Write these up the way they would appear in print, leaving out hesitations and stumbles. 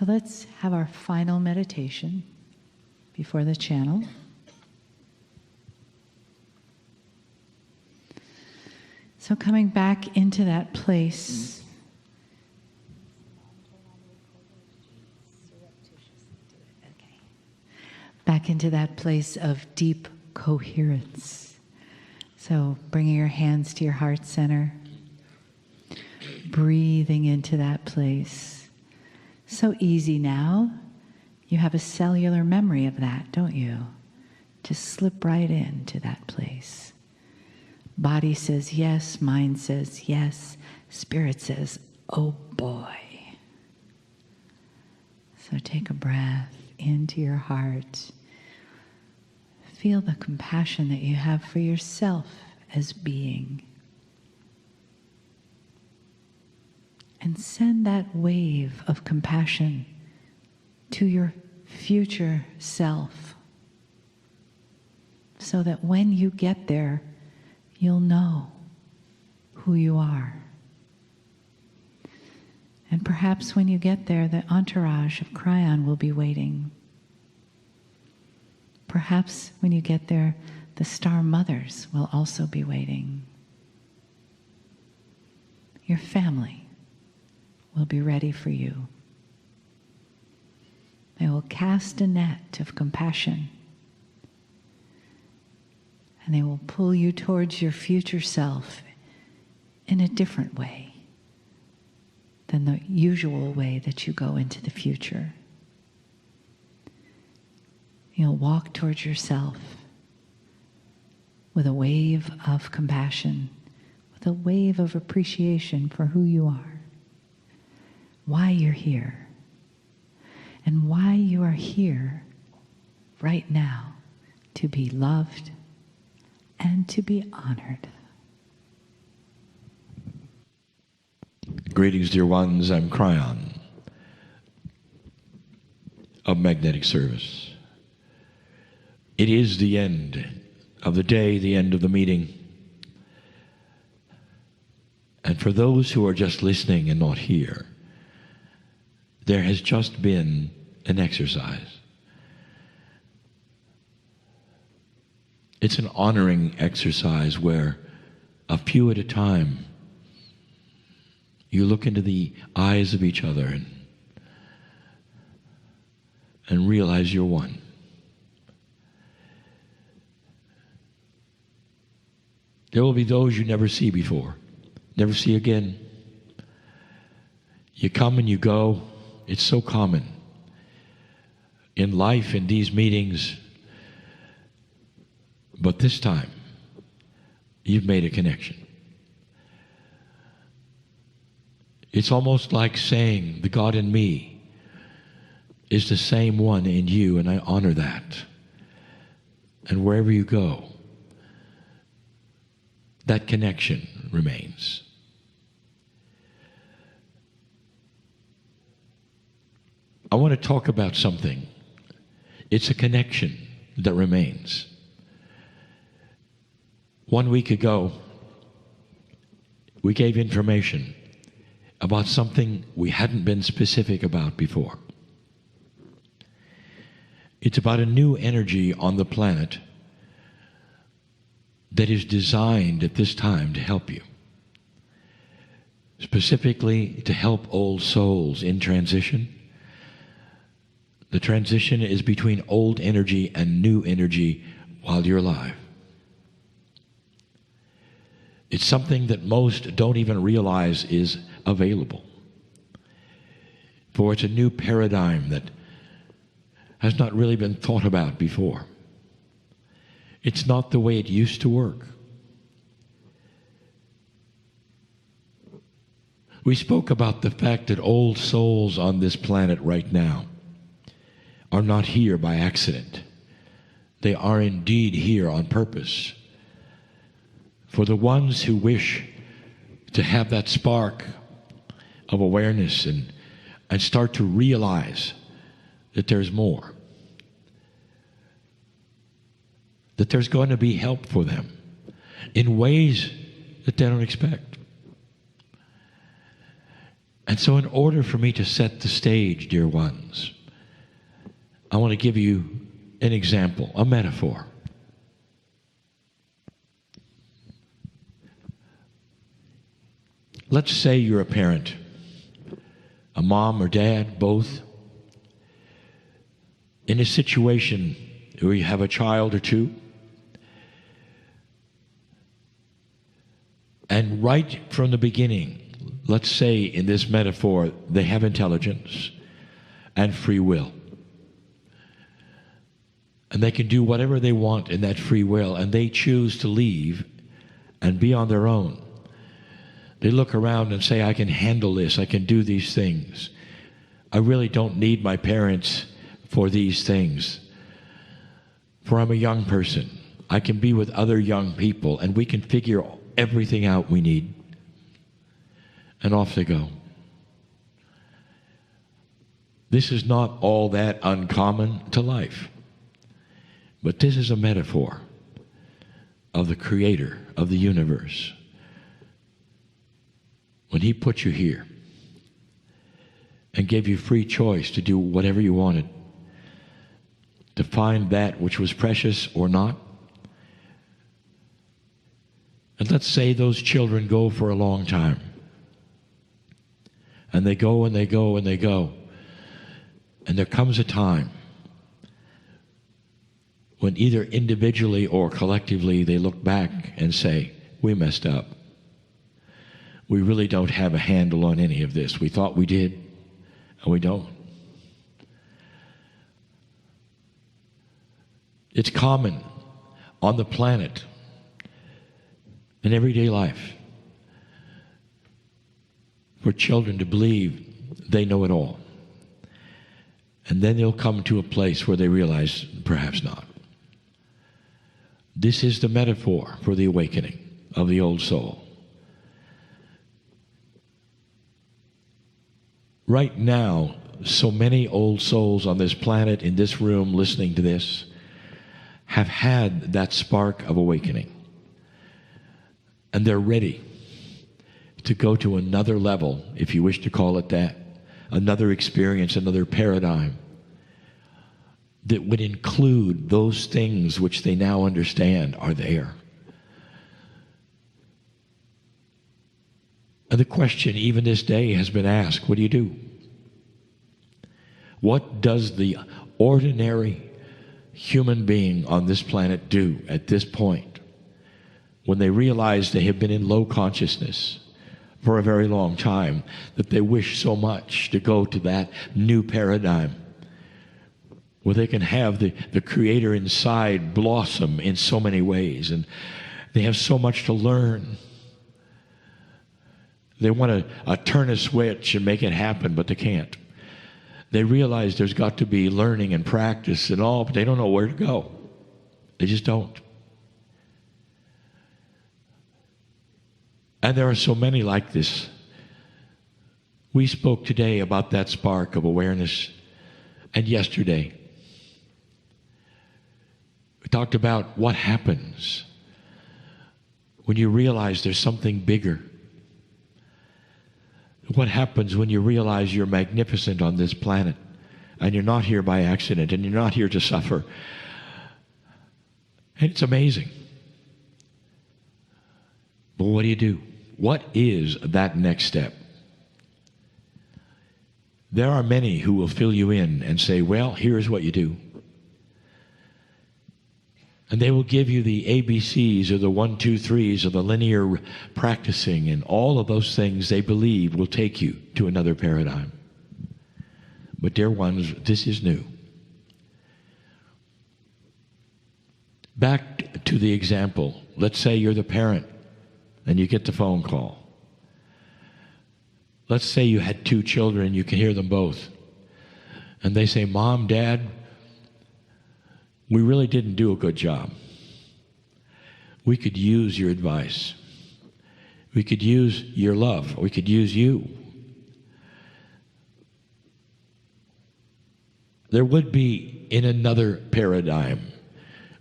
So let's have our final meditation before the channel. So coming back into that place. Back into that place of deep coherence. So bringing your hands to your heart center. Breathing into that place. So easy now. You have a cellular memory of that, don't you? Just slip right into that place. Body says yes, mind says yes, spirit says, oh boy. So take a breath into your heart. Feel the compassion that you have for yourself as being. And send that wave of compassion to your future self, so that when you get there, you'll know who you are. And perhaps when you get there, the entourage of Kryon will be waiting. Perhaps when you get there, the star mothers will also be waiting. Your family will be ready for you. They will cast a net of compassion, and they will pull you towards your future self in a different way than the usual way that you go into the future. You'll walk towards yourself with a wave of compassion, with a wave of appreciation for who you are, why you're here, and why you are here right now to be loved and to be honored. Greetings, dear ones. I'm Kryon of Magnetic Service. It is the end of the day, the end of the meeting. And for those who are just listening and not here, there has just been an exercise. It's an honoring exercise where, a few at a time, you look into the eyes of each other and realize you're one. There will be those you never see before, never see again. You come and you go. It's so common in life, in these meetings. But this time, you've made a connection. It's almost like saying, the God in me is the same one in you, and I honor that. And wherever you go, that connection remains. I want to talk about something. It's a connection that remains. 1 week ago, we gave information about something we hadn't been specific about before. It's about a new energy on the planet that is designed at this time to help you. Specifically, to help old souls in transition. The transition is between old energy and new energy while you're alive. It's something that most don't even realize is available. For it's a new paradigm that has not really been thought about before. It's not the way it used to work. We spoke about the fact that old souls on this planet right now are not here by accident. They are indeed here on purpose. For the ones who wish to have that spark of awareness and start to realize that there's more, that there's going to be help for them in ways that they don't expect. And so in order for me to set the stage, dear ones, I want to give you an example, a metaphor. Let's say you're a parent, a mom or dad, both, in a situation where you have a child or two, and right from the beginning, let's say in this metaphor, they have intelligence and free will. And they can do whatever they want in that free will, and they choose to leave and be on their own. They look around and say, I can handle this, I can do these things. I really don't need my parents for these things. For I'm a young person. I can be with other young people, and we can figure everything out we need. And off they go. This is not all that uncommon to life. But this is a metaphor of the Creator of the universe. When He put you here and gave you free choice to do whatever you wanted, to find that which was precious or not. And let's say those children go for a long time. And they go and they go and they go. And there comes a time when either individually or collectively they look back and say, we messed up. We really don't have a handle on any of this. We thought we did, and we don't. It's common on the planet in everyday life for children to believe they know it all. And then they'll come to a place where they realize perhaps not. This is the metaphor for the awakening of the old soul. Right now, so many old souls on this planet, in this room, listening to this, have had that spark of awakening. And they're ready to go to another level, if you wish to call it that, another experience, another paradigm that would include those things which they now understand are there. And the question, even this day, has been asked, what do you do? What does the ordinary human being on this planet do at this point when they realize they have been in low consciousness for a very long time, that they wish so much to go to that new paradigm where they can have the Creator inside blossom in so many ways, and they have so much to learn. They want to turn a switch and make it happen, but they can't. They realize there's got to be learning and practice and all, but they don't know where to go. They just don't. And there are so many like this. We spoke today about that spark of awareness, and yesterday we talked about what happens when you realize there's something bigger. What happens when you realize you're magnificent on this planet and you're not here by accident and you're not here to suffer. And it's amazing. But what do you do? What is that next step? There are many who will fill you in and say, well, here's what you do. And they will give you the ABCs or the 1, 2, 3s or the linear practicing and all of those things they believe will take you to another paradigm. But dear ones, this is new. Back to the example. Let's say you're the parent and you get the phone call. Let's say you had 2 children, you can hear them both. And they say, Mom, Dad, we really didn't do a good job. We could use your advice. We could use your love. We could use you. There would be in another paradigm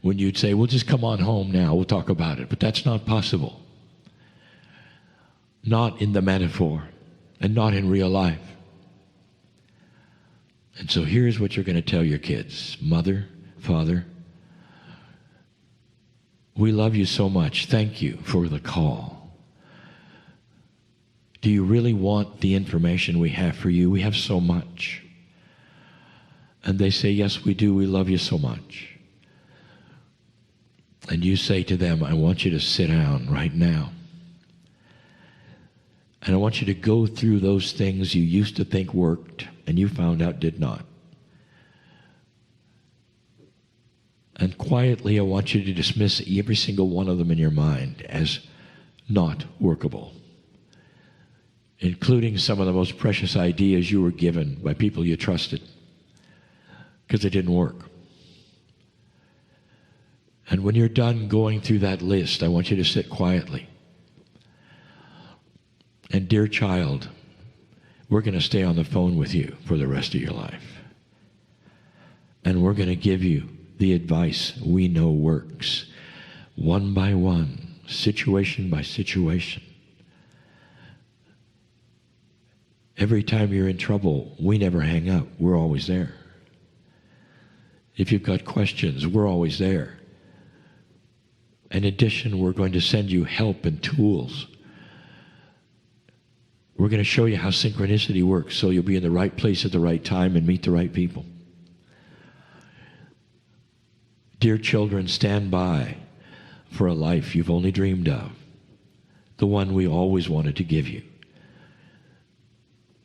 when you'd say, well, just come on home now, we'll talk about it. But that's not possible. Not in the metaphor and not in real life. And so here's what you're going to tell your kids. Mother, Father, we love you so much. Thank you for the call. Do you really want the information we have for you? We have so much. And they say, yes, we do. We love you so much. And you say to them, I want you to sit down right now. And I want you to go through those things you used to think worked and you found out did not. And quietly, I want you to dismiss every single one of them in your mind as not workable, including some of the most precious ideas you were given by people you trusted, because it didn't work. And when you're done going through that list, I want you to sit quietly. And dear child, we're going to stay on the phone with you for the rest of your life. And we're going to give you the advice we know works, one by one, situation by situation. Every time you're in trouble, we never hang up. We're always there. If you've got questions, we're always there. In addition, we're going to send you help and tools. We're going to show you how synchronicity works so you'll be in the right place at the right time and meet the right people. Dear children, stand by for a life you've only dreamed of, the one we always wanted to give you.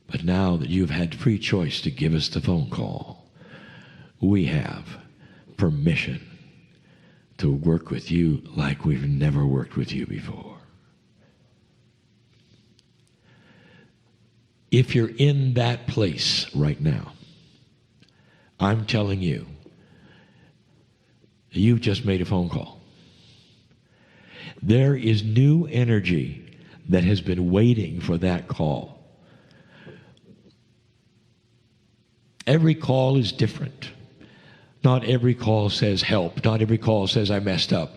But now that you've had free choice to give us the phone call, we have permission to work with you like we've never worked with you before. If you're in that place right now, I'm telling you, you've just made a phone call. There is new energy that has been waiting for that call. Every call is different. Not every call says help. Not every call says I messed up.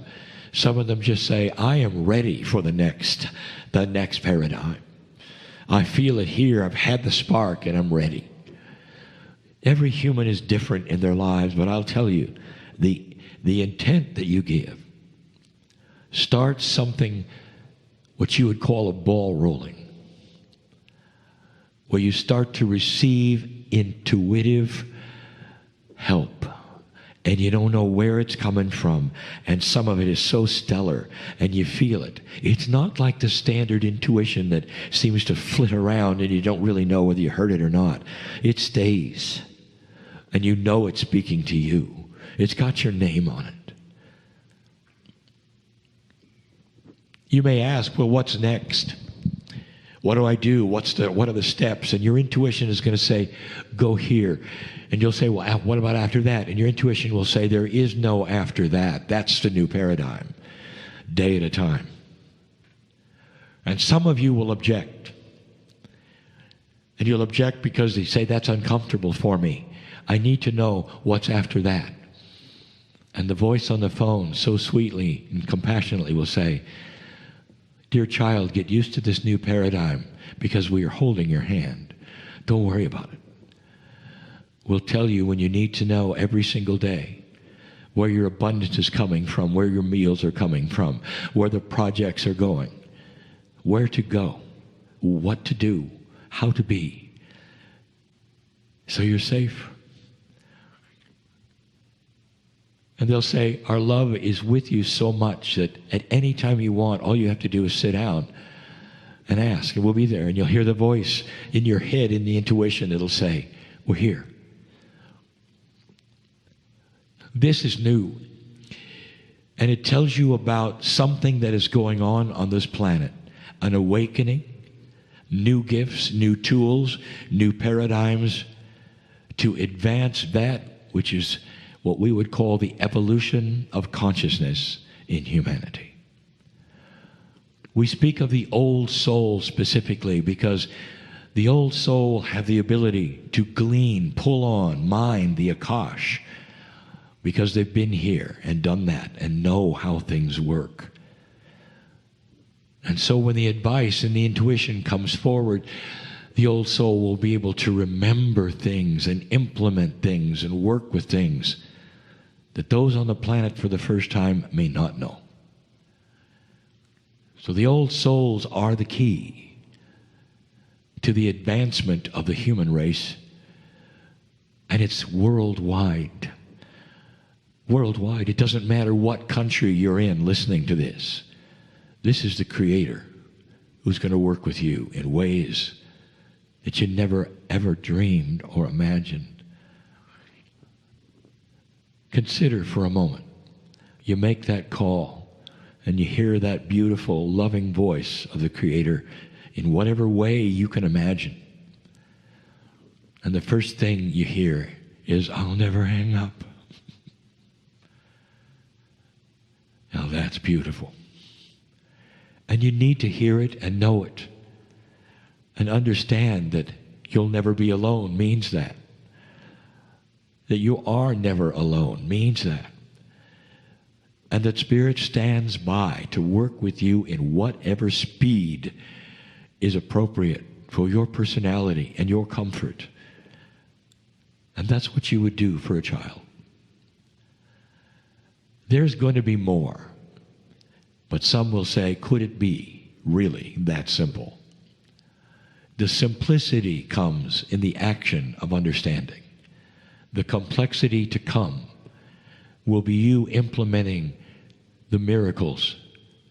Some of them just say, I am ready for the next paradigm. I feel it here. I've had the spark and I'm ready. Every human is different in their lives, but I'll tell you, the intent that you give starts something what you would call a ball rolling, where you start to receive intuitive help. And you don't know where it's coming from. And some of it is so stellar, and you feel it. It's not like the standard intuition that seems to flit around and you don't really know whether you heard it or not. It stays. And you know it's speaking to you. It's got your name on it. You may ask, well, what's next? What do I do? What are the steps? And your intuition is going to say, go here. And you'll say, well, what about after that? And your intuition will say, there is no after that. That's the new paradigm, day at a time. And some of you will object. And you'll object because they say, that's uncomfortable for me. I need to know what's after that. And the voice on the phone so sweetly and compassionately will say, dear child, get used to this new paradigm because we are holding your hand. Don't worry about it. We'll tell you when you need to know every single day where your abundance is coming from, where your meals are coming from, where the projects are going, where to go, what to do, how to be. So you're safe. And they'll say, our love is with you so much that at any time you want, all you have to do is sit down and ask, and we'll be there. And you'll hear the voice in your head, in the intuition, that'll say, we're here. This is new. And it tells you about something that is going on this planet. An awakening, new gifts, new tools, new paradigms to advance that which is what we would call the evolution of consciousness in humanity. We speak of the old soul specifically because the old soul have the ability to glean, pull on, mine the Akash, because they've been here and done that and know how things work. And so when the advice and the intuition comes forward, the old soul will be able to remember things and implement things and work with things that those on the planet for the first time may not know. So the old souls are the key to the advancement of the human race, and it's worldwide. Worldwide. It doesn't matter what country you're in listening to this. This is the Creator who's going to work with you in ways that you never ever dreamed or imagined. Consider for a moment. You make that call and you hear that beautiful, loving voice of the Creator in whatever way you can imagine. And the first thing you hear is, "I'll never hang up." Now that's beautiful. And you need to hear it and know it. And understand that you'll never be alone means that. That you are never alone means that. And that Spirit stands by to work with you in whatever speed is appropriate for your personality and your comfort. And that's what you would do for a child. There's going to be more. But some will say, could it be really that simple? The simplicity comes in the action of understanding. The complexity to come will be you implementing the miracles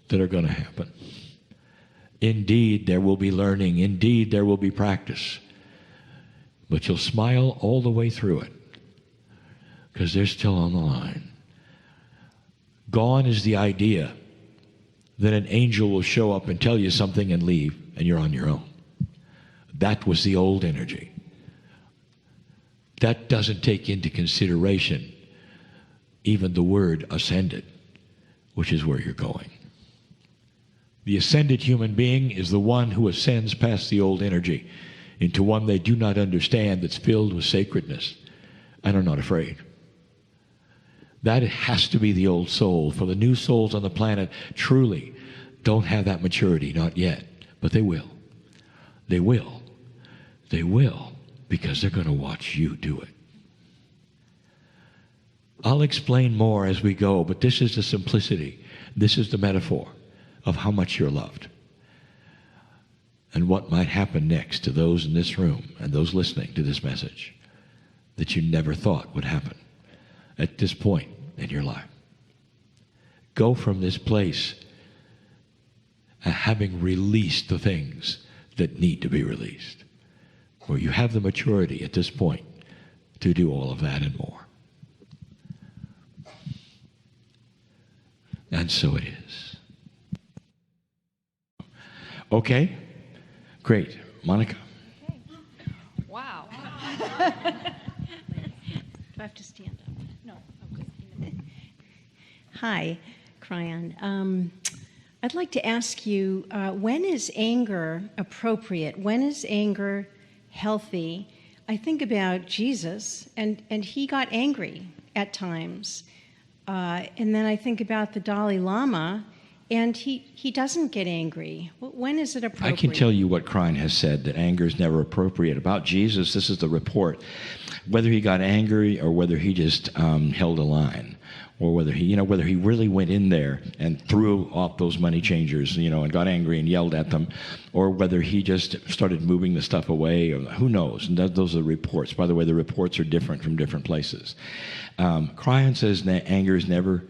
that are going to happen. Indeed, there will be learning. Indeed, there will be practice. But you'll smile all the way through it because they're still on the line. Gone is the idea that an angel will show up and tell you something and leave, and you're on your own. That was the old energy. That doesn't take into consideration even the word ascended, which is where you're going. The ascended human being is the one who ascends past the old energy into one they do not understand, that's filled with sacredness and are not afraid. That has to be the old soul. For the new souls on the planet truly don't have that maturity, not yet, but they will. They will. They will, because they're going to watch you do it. I'll explain more as we go, but this is the simplicity. This is the metaphor of how much you're loved and what might happen next to those in this room and those listening to this message that you never thought would happen at this point in your life. Go from this place having released the things that need to be released, where you have the maturity at this point to do all of that and more. And so it is. Okay? Great. Monica? Okay. Wow. Do I have to stand up? No. Okay. Hi, Kryon. I'd like to ask you, when is anger appropriate? When is anger healthy? I think about Jesus, and he got angry at times. And then I think about the Dalai Lama, and he doesn't get angry. When is it appropriate? I can tell you what Kryon has said, that anger is never appropriate. About Jesus, this is the report. Whether he got angry or whether he just held a line, or whether he really went in there and threw off those money changers, and got angry and yelled at them, or whether he just started moving the stuff away, or who knows? And those are the reports. By the way, the reports are different from different places. Kryon says that anger is never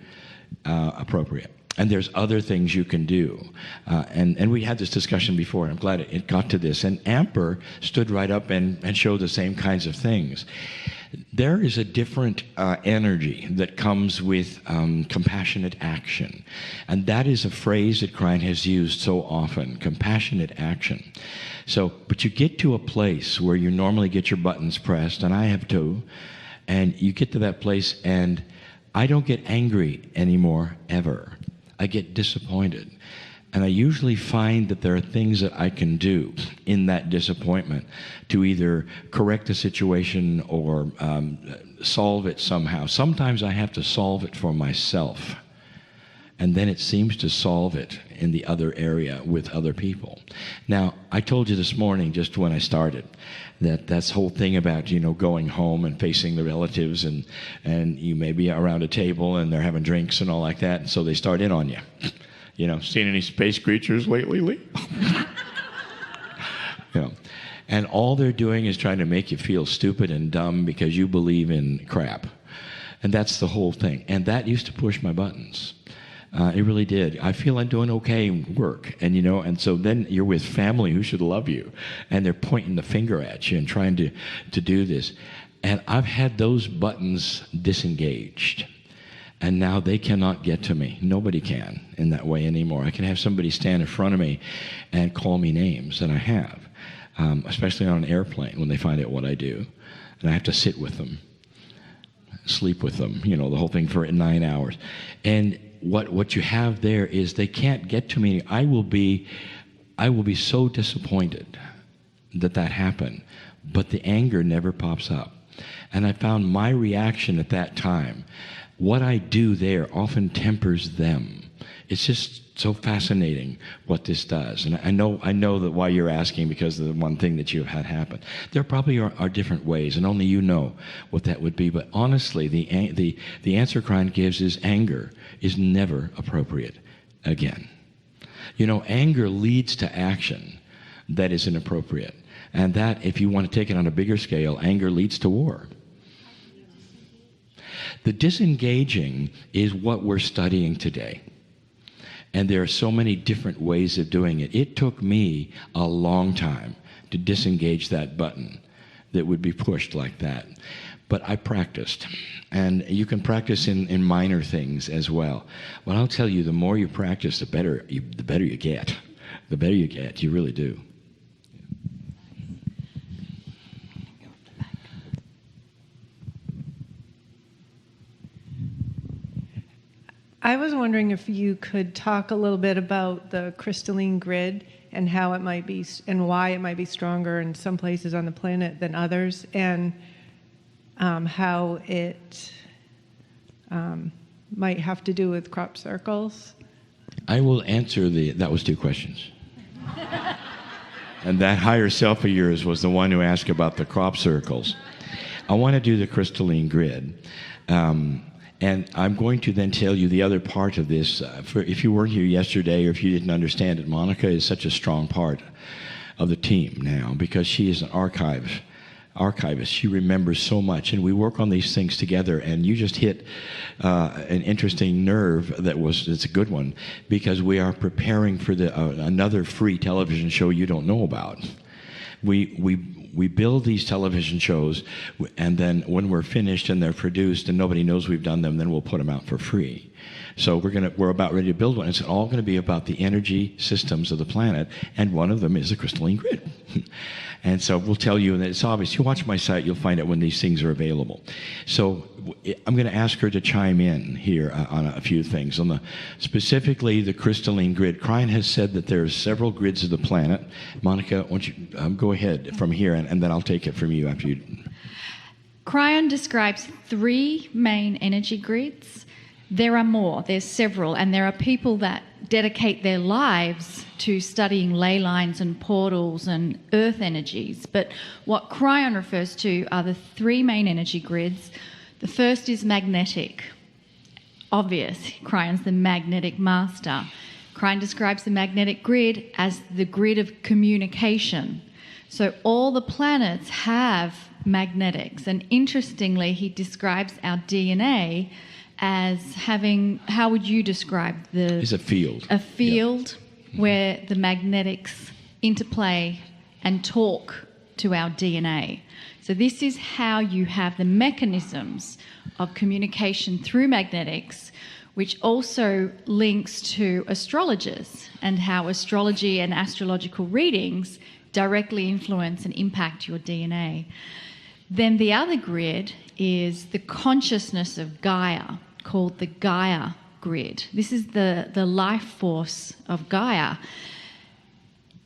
appropriate. And there's other things you can do. And we had this discussion before, and I'm glad it got to this. And Amper stood right up and showed the same kinds of things. There is a different energy that comes with compassionate action. And that is a phrase that Kryon has used so often, compassionate action. But you get to a place where you normally get your buttons pressed, and I have too, and you get to that place, and I don't get angry anymore, ever. I get disappointed. And I usually find that there are things that I can do in that disappointment to either correct the situation or solve it somehow. Sometimes I have to solve it for myself. and then it seems to solve it in the other area with other people. Now, I told you this morning, just when I started, that's whole thing about, going home and facing the relatives, and you may be around a table and they're having drinks and all like that, and so they start in on you. Seen any space creatures lately, Lee? And all they're doing is trying to make you feel stupid and dumb because you believe in crap. And that's the whole thing. And that used to push my buttons. It really did. I feel I'm doing okay in work. And so then you're with family who should love you. And they're pointing the finger at you and trying to do this. And I've had those buttons disengaged. And now they cannot get to me. Nobody can in that way anymore. I can have somebody stand in front of me and call me names, and I have. Especially on an airplane when they find out what I do. And I have to sit with them, sleep with them, the whole thing for 9 hours. And what you have there is they can't get to me. I will be so disappointed that happened, but the anger never pops up. And I found my reaction at that time, what I do there often tempers them. It's just so fascinating what this does. And I know that why you're asking, because of the one thing that you have had happen. There probably are different ways, and only you know what that would be. But honestly, the answer Kryon gives is anger is never appropriate again. Anger leads to action that is inappropriate. And that, if you want to take it on a bigger scale, anger leads to war. The disengaging is what we're studying today. And there are so many different ways of doing it. It took me a long time to disengage that button that would be pushed like that. But I practiced. And you can practice in minor things as well. But I'll tell you, the more you practice, the better you get. The better you get, you really do. I was wondering if you could talk a little bit about the crystalline grid and how it might be, and why it might be stronger in some places on the planet than others, and how it might have to do with crop circles. I will answer that was 2 questions. And that higher self of yours was the one who asked about the crop circles. I want to do the crystalline grid. And I'm going to then tell you the other part of this. If you weren't here yesterday, or if you didn't understand it, Monica is such a strong part of the team now, because she is an archivist. She remembers so much, and we work on these things together. And you just hit an interesting nerve it's a good one, because we are preparing for another free television show you don't know about. We build these television shows, and then when we're finished and they're produced and nobody knows we've done them, then we'll put them out for free. So we're about ready to build one. It's all going to be about the energy systems of the planet, and one of them is the crystalline grid. And so we'll tell you, and it's obvious. You watch my site, you'll find out when these things are available. So I'm going to ask her to chime in here on a few things. Specifically, the crystalline grid. Kryon has said that there are several grids of the planet. Monica, why don't you go ahead from here, and then I'll take it from you after you. Kryon describes 3 main energy grids. There are more, there's several, and there are people that dedicate their lives to studying ley lines and portals and earth energies. But what Kryon refers to are the 3 main energy grids. The first is magnetic. Obvious, Kryon's the magnetic master. Kryon describes the magnetic grid as the grid of communication. So all the planets have magnetics, and interestingly, he describes our DNA as having, how would you describe It's a field. A field, yep, where the magnetics interplay and talk to our DNA. So this is how you have the mechanisms of communication through magnetics, which also links to astrologers and how astrology and astrological readings directly influence and impact your DNA. Then the other grid is the consciousness of Gaia, called the Gaia grid. This is the life force of Gaia.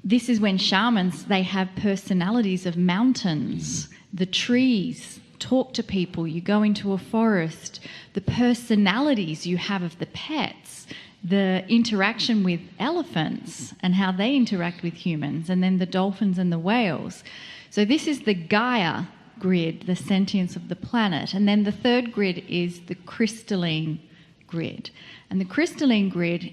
This is when shamans, they have personalities of mountains, the trees, talk to people, you go into a forest, the personalities you have of the pets, the interaction with elephants and how they interact with humans, and then the dolphins and the whales. So this is the Gaia grid, the sentience of the planet. And then the third grid is the crystalline grid. And the crystalline grid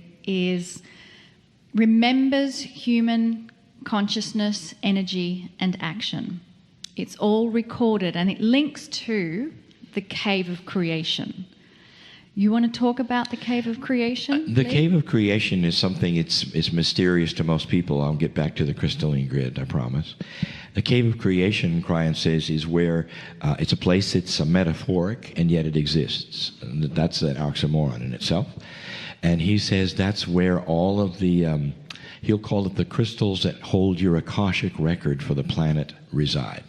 remembers human consciousness, energy, and action. It's all recorded, and it links to the cave of creation. You want to talk about the cave of creation? The Lee? cave of creation is something, it's mysterious to most people. I'll get back to the crystalline grid, I promise. The cave of creation, Kryon says, is where it's a place that's metaphoric, and yet it exists. And that's an oxymoron in itself. And he says that's where all of the, he'll call it the crystals that hold your Akashic record for the planet reside.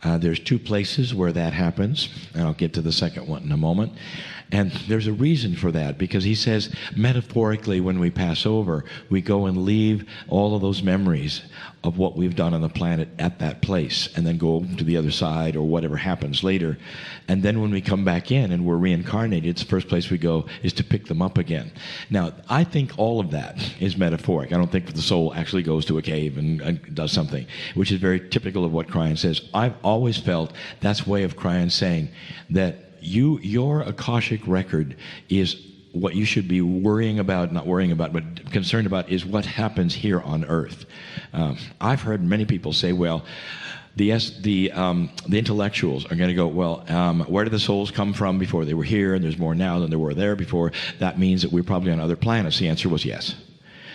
There's two places where that happens, and I'll get to the second one in a moment. And there's a reason for that, because he says, metaphorically, when we pass over, we go and leave all of those memories of what we've done on the planet at that place, and then go to the other side, or whatever happens later. And then when we come back in and we're reincarnated, it's the first place we go is to pick them up again. Now, I think all of that is metaphoric. I don't think the soul actually goes to a cave and does something, which is very typical of what Kryon says. I've always felt that's a way of Kryon saying that your Akashic record is what you should be worrying about, not worrying about, but concerned about, is what happens here on Earth. I've heard many people say, well, the intellectuals are going to go, well, where did the souls come from before they were here, and there's more now than there were there before. That means that we're probably on other planets. The answer was yes.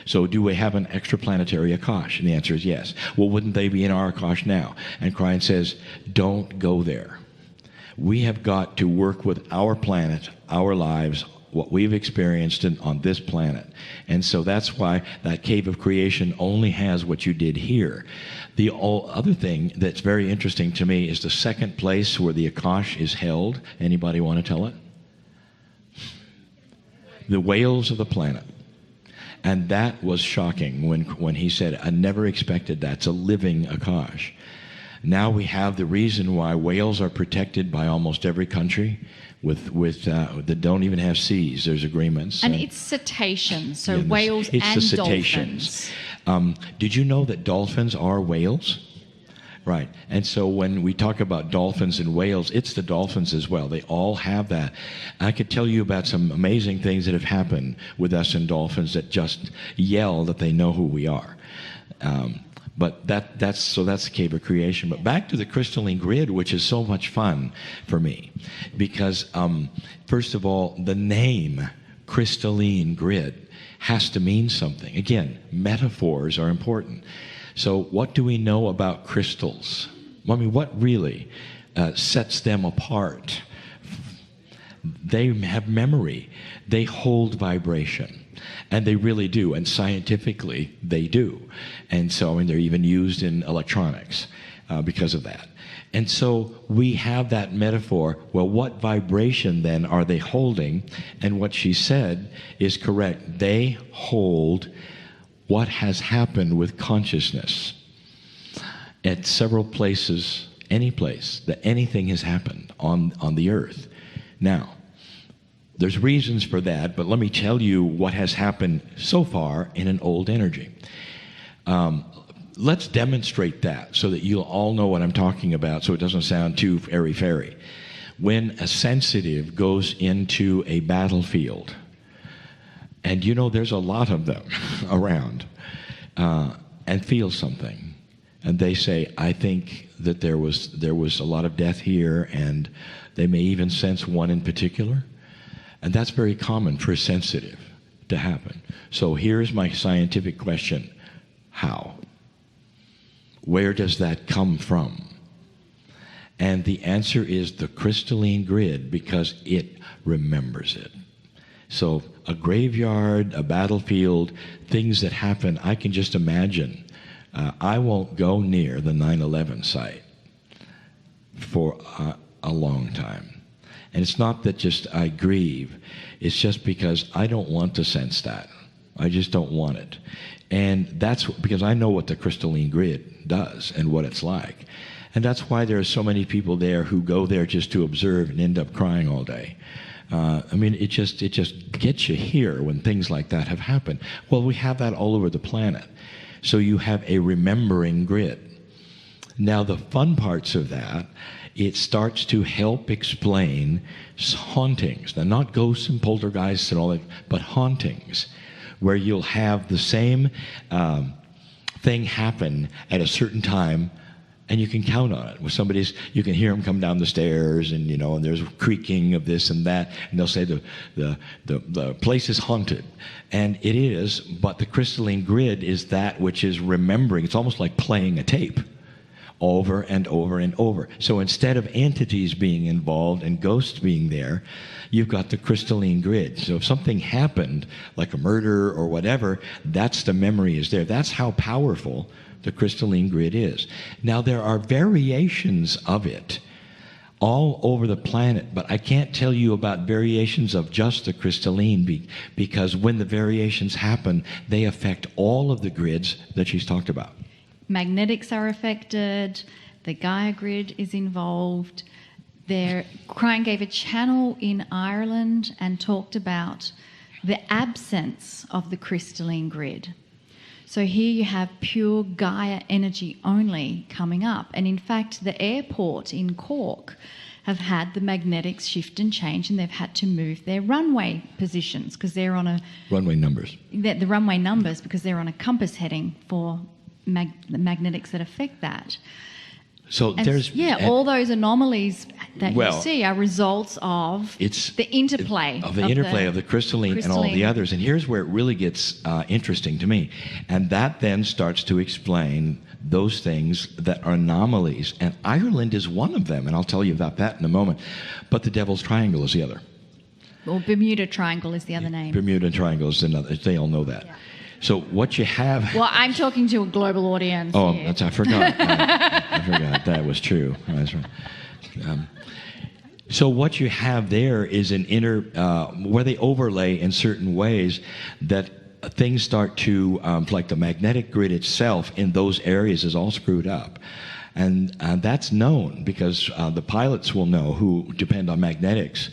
So do we have an extraplanetary Akash? And the answer is yes. Well, wouldn't they be in our Akash now? And Kryon says, don't go there. We have got to work with our planet, our lives, what we've experienced on this planet. And so that's why that cave of creation only has what you did here. The other thing that's very interesting to me is the second place where the Akash is held. Anybody want to tell it? The whales of the planet. And that was shocking when he said, I never expected that. It's a living Akash. Now we have the reason why whales are protected by almost every country that don't even have seas. There's agreements. And it's cetaceans, so yeah, whales it's and the cetaceans. dolphins. Did you know that dolphins are whales? Right. And so when we talk about dolphins and whales, it's the dolphins as well. They all have that. I could tell you about some amazing things that have happened with us and dolphins that just yell that they know who we are. But that's the cave of creation. But back to the crystalline grid, which is so much fun for me, because first of all, the name crystalline grid has to mean something. Again, metaphors are important. So what do we know about crystals? I mean, what really sets them apart? They have memory. They hold vibration. And they really do, and scientifically they do. And so, I mean, they're even used in electronics because of that. And so we have that metaphor. Well, what vibration then are they holding? And what she said is correct. They hold what has happened with consciousness at several places, any place that anything has happened on the earth. Now, there's reasons for that, but let me tell you what has happened so far in an old energy. Let's demonstrate that so that you'll all know what I'm talking about, so it doesn't sound too airy-fairy. When a sensitive goes into a battlefield, and you know there's a lot of them around, and feels something, and they say, I think that there was a lot of death here, and they may even sense one in particular. And that's very common for a sensitive to happen. So here's my scientific question. How? Where does that come from? And the answer is the crystalline grid, because it remembers it. So a graveyard, a battlefield, things that happen, I can just imagine. I won't go near the 9/11 site for a long time. And it's not that just I grieve. It's just because I don't want to sense that. I just don't want it. And that's because I know what the crystalline grid does and what it's like. And that's why there are so many people there who go there just to observe and end up crying all day. I mean, it just gets you here when things like that have happened. Well, we have that all over the planet. So you have a remembering grid. Now, the fun parts of that, it starts to help explain hauntings. Now, not ghosts and poltergeists and all that, but hauntings, where you'll have the same thing happen at a certain time, and you can count on it. When you can hear them come down the stairs, and and there's creaking of this and that, and they'll say the place is haunted, and it is. But the crystalline grid is that which is remembering. It's almost like playing a tape, over and over and over. So instead of entities being involved and ghosts being there, you've got the crystalline grid. So if something happened, like a murder or whatever, that's the memory is there. That's how powerful the crystalline grid is. Now, there are variations of it all over the planet, but I can't tell you about variations of just the crystalline because when the variations happen, they affect all of the grids that she's talked about. Magnetics are affected, the Gaia grid is involved. Kryon gave a channel in Ireland and talked about the absence of the crystalline grid. So here you have pure Gaia energy only coming up. And in fact, the airport in Cork have had the magnetics shift and change, and they've had to move their runway positions because they're on a... Runway numbers. The runway numbers, because they're on a compass heading for the magnetics that affect that. So there's... all those anomalies that you see are results of the interplay. Of the crystalline and all the others. And here's where it really gets interesting to me. And that then starts to explain those things that are anomalies. And Ireland is one of them, and I'll tell you about that in a moment. But the Devil's Triangle is the other. Well, Bermuda Triangle is the other name. Bermuda Triangle is another. They all know that. Yeah. So what you have... Well, I'm talking to a global audience. Oh, here. I forgot. I forgot. That was true. That's right. So what you have there is an inner... where they overlay in certain ways that things start to... like the magnetic grid itself in those areas is all screwed up. And that's known because the pilots will know who depend on magnetics.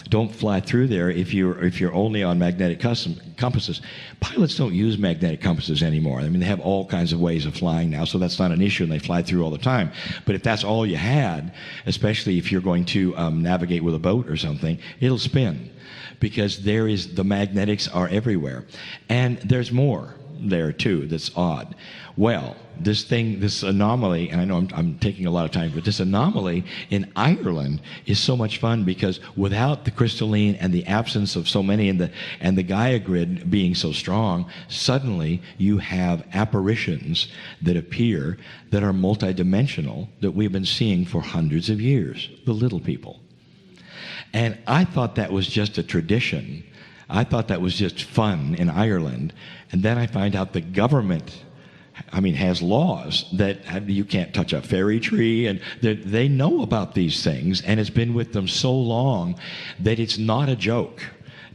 Don't fly through there if you're only on magnetic compasses. Pilots don't use magnetic compasses anymore. I mean, they have all kinds of ways of flying now, so that's not an issue, and they fly through all the time. But if that's all you had, especially if you're going to navigate with a boat or something, it'll spin because the magnetics are everywhere. And there's more there too that's odd. Well, this anomaly, and I know I'm taking a lot of time, but this anomaly in Ireland is so much fun because without the crystalline and the absence of so many and the Gaia grid being so strong, suddenly you have apparitions that appear that are multidimensional that we've been seeing for hundreds of years, the little people. And I thought that was just a tradition. I thought that was just fun in Ireland. And then I find out the government, has laws that you can't touch a fairy tree, and they know about these things, and it's been with them so long that it's not a joke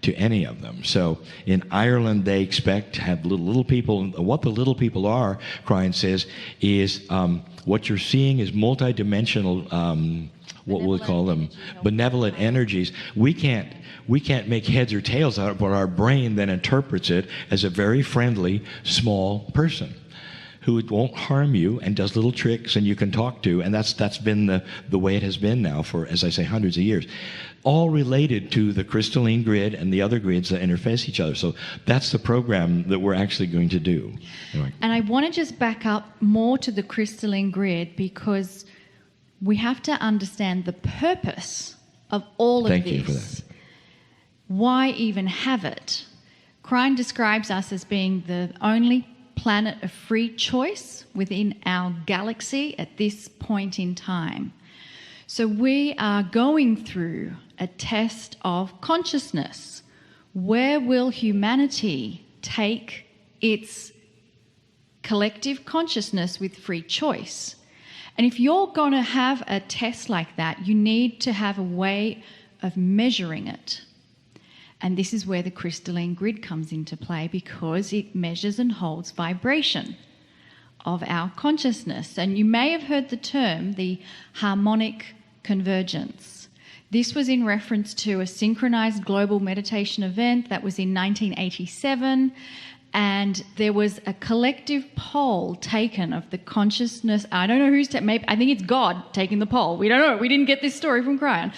to any of them. So in Ireland, they expect to have little people. What the little people are, Kryon says, is what you're seeing is multidimensional. What we'll call them, benevolent energies. We can't make heads or tails out of it, but our brain then interprets it as a very friendly, small person who won't harm you and does little tricks and you can talk to, and that's been the way it has been now for, as I say, hundreds of years. All related to the crystalline grid and the other grids that interface each other. So that's the program that we're actually going to do. Anyway. And I want to just back up more to the crystalline grid because we have to understand the purpose of all of this. Thank you for that. Why even have it? Kryon describes us as being the only planet of free choice within our galaxy at this point in time. So we are going through a test of consciousness. Where will humanity take its collective consciousness with free choice? And if you're going to have a test like that, you need to have a way of measuring it. And this is where the crystalline grid comes into play because it measures and holds vibration of our consciousness. And you may have heard the term, the harmonic convergence. This was in reference to a synchronized global meditation event that was in 1987, and there was a collective poll taken of the consciousness. I don't know who's maybe I think it's God taking the poll. We don't know. We didn't get this story from Kryon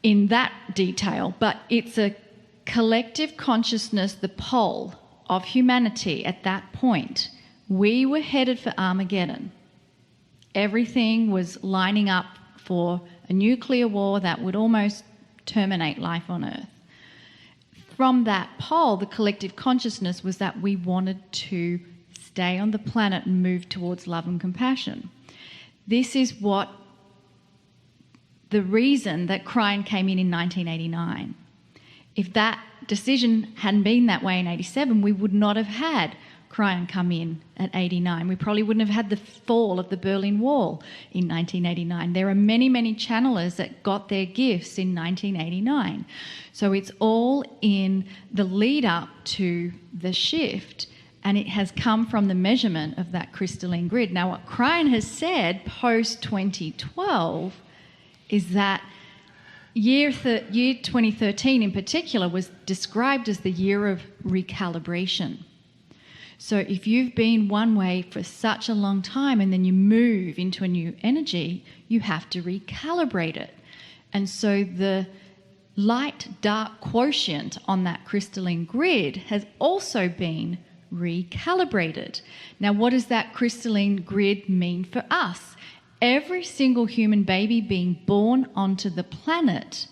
in that detail, but it's a collective consciousness, the poll of humanity at that point. We were headed for Armageddon. Everything was lining up for a nuclear war that would almost terminate life on Earth. From that poll, the collective consciousness was that we wanted to stay on the planet and move towards love and compassion. This is what the reason that Kryon came in 1989. If that decision hadn't been that way in 87, we would not have had Kryon come in at 89. We probably wouldn't have had the fall of the Berlin Wall in 1989. There are many, many channelers that got their gifts in 1989. So it's all in the lead up to the shift, and it has come from the measurement of that crystalline grid. Now, what Kryon has said post-2012 is that year 2013 in particular was described as the year of recalibration. So if you've been one way for such a long time and then you move into a new energy, you have to recalibrate it. And so the light-dark quotient on that crystalline grid has also been recalibrated. Now, what does that crystalline grid mean for us? Every single human baby being born onto the planet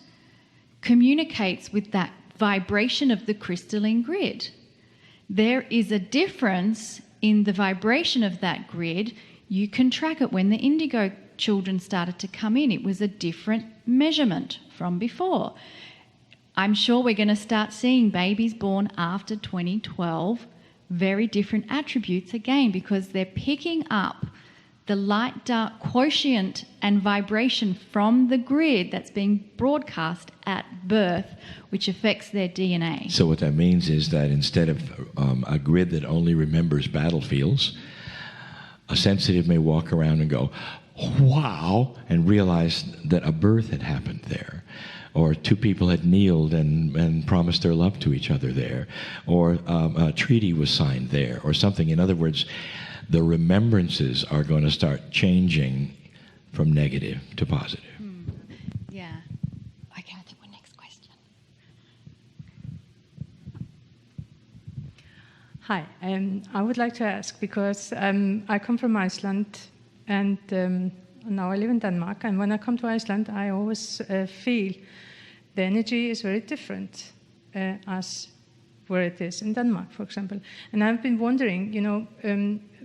communicates with that vibration of the crystalline grid. There is a difference in the vibration of that grid. You can track it. When the indigo children started to come in, it was a different measurement from before. I'm sure we're going to start seeing babies born after 2012, very different attributes again, because they're picking up the light-dark quotient and vibration from the grid that's being broadcast at birth, which affects their DNA. So what that means is that instead of a grid that only remembers battlefields, a sensitive may walk around and go, wow, and realize that a birth had happened there, or two people had kneeled and promised their love to each other there, or a treaty was signed there, or something. In other words, the remembrances are going to start changing from negative to positive. Yeah. Okay, I think our next question. Hi, I would like to ask, because I come from Iceland, and now I live in Denmark, and when I come to Iceland, I always feel the energy is very different as where it is in Denmark, for example. And I've been wondering,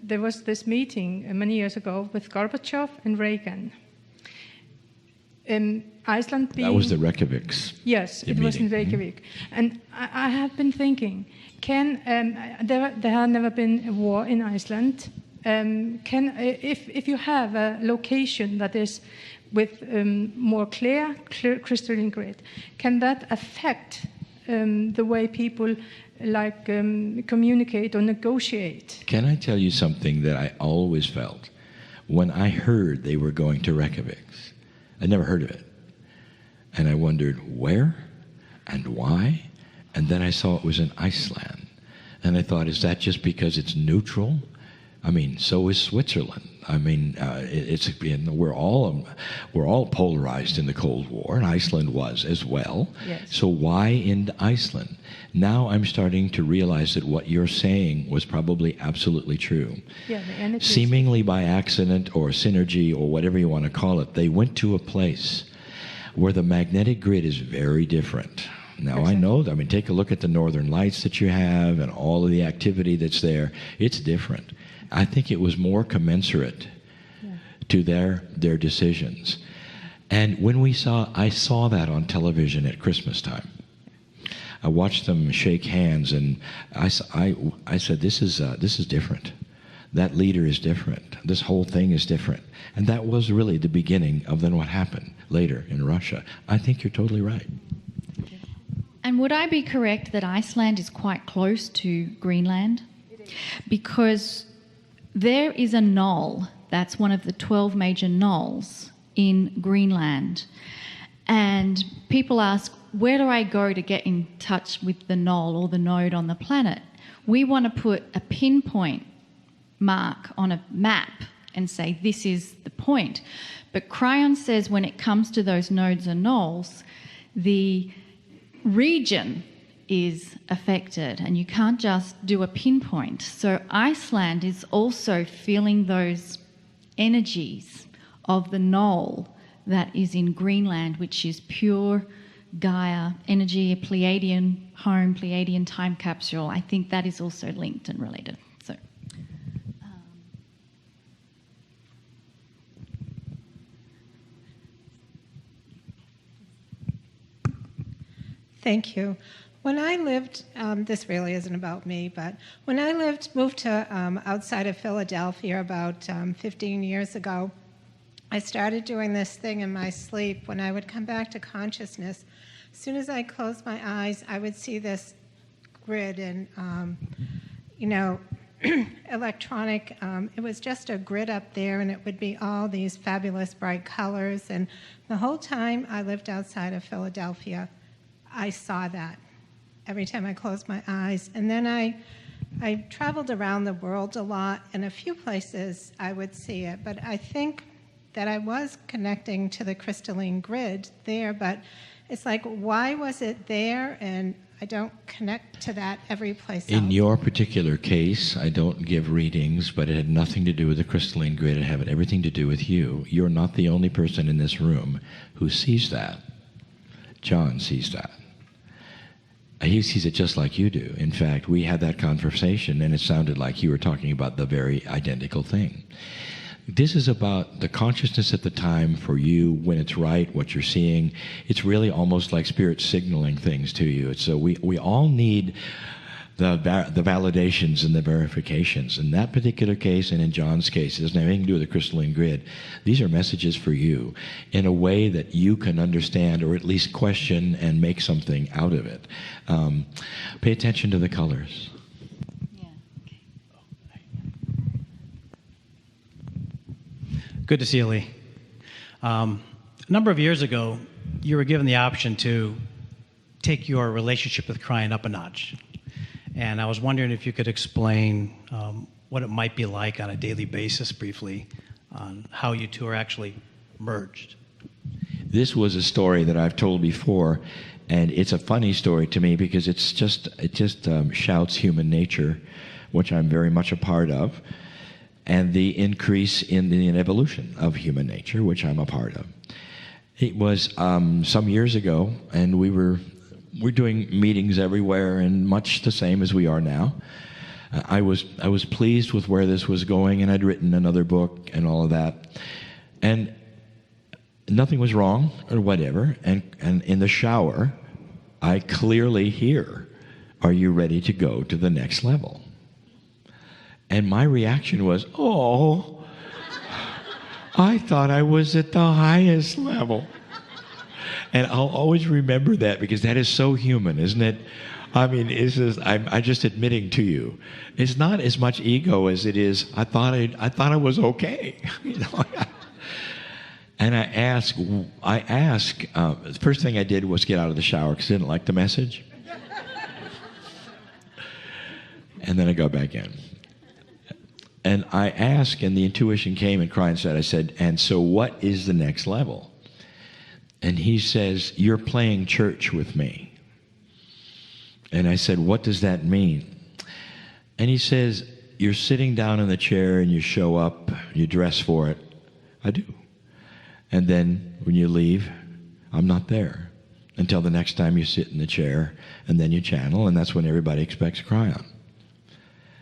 there was this meeting many years ago with Gorbachev and Reagan. Iceland being... That was the Reykjavik's. Yes, it was in Reykjavik. And I have been thinking, there had never been a war in Iceland. If you have a location that is with more clear crystalline grid, can that affect the way people communicate or negotiate? Can I tell you something that I always felt when I heard they were going to Reykjavik? I'd never heard of it. And I wondered where and why. And then I saw it was in Iceland. And I thought, is that just because it's neutral? I mean, so is Switzerland. I mean, we're all polarized in the Cold War, and Iceland was as well. Yes. So why in Iceland? Now I'm starting to realize that what you're saying was probably absolutely true. Yeah, the energy. Seemingly by accident or synergy or whatever you want to call it, they went to a place where the magnetic grid is very different. Now, I know, take a look at the northern lights that you have and all of the activity that's there. It's different. I think it was more commensurate to their decisions. And when I saw that on television at Christmas time. I watched them shake hands, and I said, this is different. That leader is different. This whole thing is different. And that was really the beginning of then what happened later in Russia. I think you're totally right. And would I be correct that Iceland is quite close to Greenland? Because there is a knoll, that's one of the 12 major knolls in Greenland. And people ask, where do I go to get in touch with the knoll or the node on the planet? We want to put a pinpoint mark on a map and say this is the point. But Kryon says when it comes to those nodes and knolls, the region is affected and you can't just do a pinpoint. So Iceland is also feeling those energies of the knoll that is in Greenland, which is pure Gaia energy, a Pleiadian home, Pleiadian time capsule. I think that is also linked and related. So, Thank you. When I lived, this really isn't about me, but when I moved to outside of Philadelphia about 15 years ago, I started doing this thing in my sleep. When I would come back to consciousness, as soon as I closed my eyes, I would see this grid and, electronic. It was just a grid up there, and it would be all these fabulous bright colors. And the whole time I lived outside of Philadelphia, I saw that every time I closed my eyes. And then I traveled around the world a lot, and a few places I would see it. But I think that I was connecting to the crystalline grid there, but it's like, why was it there and I don't connect to that every place else? In your particular case, I don't give readings, but it had nothing to do with the crystalline grid. It had everything to do with you. You're not the only person in this room who sees that. John sees that. He sees it just like you do. In fact, we had that conversation, and it sounded like you were talking about the very identical thing. This is about the consciousness at the time for you, when it's right, what you're seeing. It's really almost like spirit signaling things to you. So we all need the validations and the verifications. In that particular case, and in John's case, it doesn't have anything to do with the crystalline grid. These are messages for you in a way that you can understand, or at least question and make something out of it. Pay attention to the colors. Good to see you, Lee. A number of years ago, you were given the option to take your relationship with Kryon up a notch. And I was wondering if you could explain what it might be like on a daily basis, briefly, on how you two are actually merged. This was a story that I've told before, and it's a funny story to me because it just shouts human nature, which I'm very much a part of, and the increase in the evolution of human nature, which I'm a part of. It was some years ago, and we're doing meetings everywhere, and much the same as we are now. I was pleased with where this was going, and I'd written another book and all of that, and nothing was wrong or whatever. And in the shower, I clearly hear, "Are you ready to go to the next level?" And my reaction was, "Oh, I thought I was at the highest level." And I'll always remember that because that is so human, isn't it? I mean, I'm just admitting to you, it's not as much ego as it is, I thought I was okay. You know? And I asked, the first thing I did was get out of the shower because I didn't like the message. And then I got back in. And I asked, and the intuition came, and Kryon said, I said, "And so what is the next level?" And he says, "You're playing church with me." And I said, "What does that mean?" And he says, "You're sitting down in the chair and you show up, you dress for it." I do. And then when you leave, I'm not there until the next time you sit in the chair, and then you channel, and that's when everybody expects Kryon.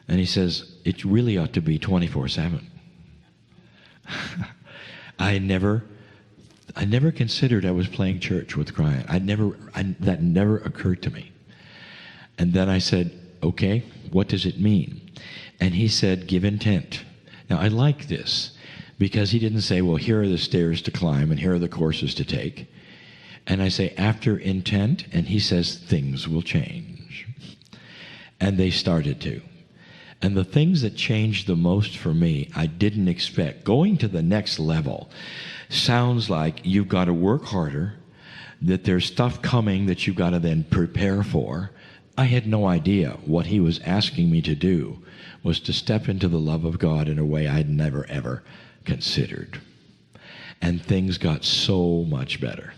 And he says, "It really ought to be 24/7. I never considered I was playing church with Kryon. That never occurred to me. And then I said, "Okay, what does it mean?" And he said, "Give intent." Now, I like this because he didn't say, "Well, here are the stairs to climb and here are the courses to take." And I say, "After intent," and he says, "Things will change." And they started to. And the things that changed the most for me, I didn't expect. Going to the next level sounds like you've got to work harder, that there's stuff coming that you've got to then prepare for. I had no idea what he was asking me to do was to step into the love of God in a way I'd never, ever considered. And things got so much better.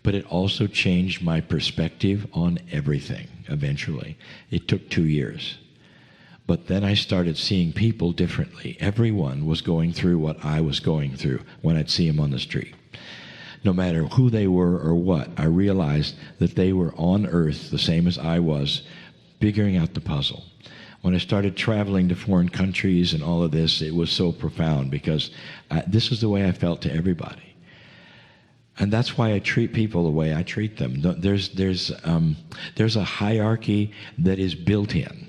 But it also changed my perspective on everything eventually. It took 2 years. But then I started seeing people differently. Everyone was going through what I was going through when I'd see them on the street. No matter who they were or what, I realized that they were on earth the same as I was, figuring out the puzzle. When I started traveling to foreign countries and all of this, it was so profound because this is the way I felt to everybody. And that's why I treat people the way I treat them. There's a hierarchy that is built in,